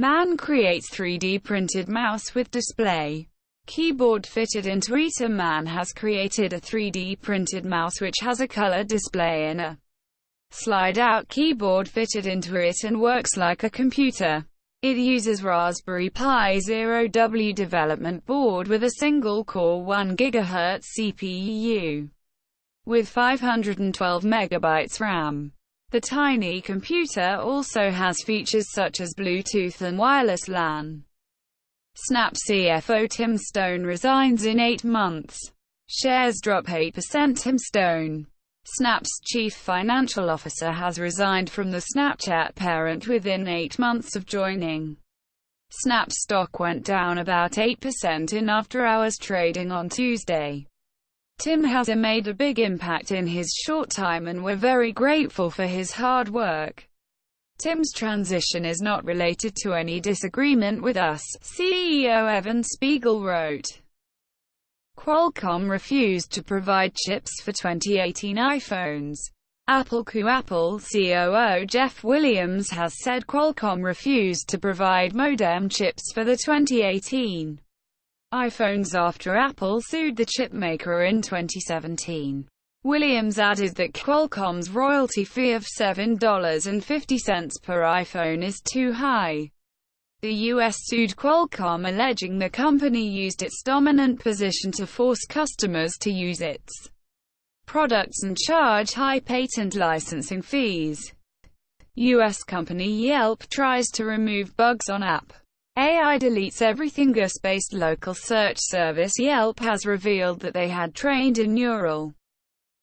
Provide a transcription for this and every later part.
Man creates 3D printed mouse with display. Keyboard fitted into it. A man has created a 3D printed mouse which has a color display and a slide-out keyboard fitted into it and works like a computer. It uses Raspberry Pi Zero-W development board with a single-core 1 GHz CPU with 512 MB RAM. The tiny computer also has features such as Bluetooth and Wireless LAN. Snap CFO Tim Stone resigns in 8 months. Shares drop 8%. Tim Stone, Snap's chief financial officer, has resigned from the Snapchat parent within 8 months of joining. Snap's stock went down about 8% in after-hours trading on Tuesday. Tim has made a big impact in his short time and we're very grateful for his hard work. Tim's transition is not related to any disagreement with us, CEO Evan Spiegel wrote. Qualcomm refused to provide chips for 2018 iPhones. Apple COO Jeff Williams has said Qualcomm refused to provide modem chips for the 2018 iPhones after Apple sued the chipmaker in 2017. Williams added that Qualcomm's royalty fee of $7.50 per iPhone is too high. The U.S. sued Qualcomm alleging the company used its dominant position to force customers to use its products and charge high patent licensing fees. U.S. company Yelp tries to remove bugs on app. AI deletes everything. US-based local search service Yelp has revealed that they had trained a neural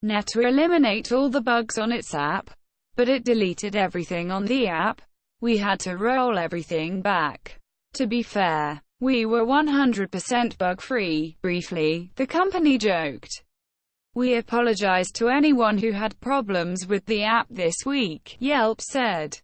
net to eliminate all the bugs on its app, but it deleted everything on the app. We had to roll everything back. To be fair, we were 100% bug-free. Briefly, the company joked. We apologize to anyone who had problems with the app this week, Yelp said.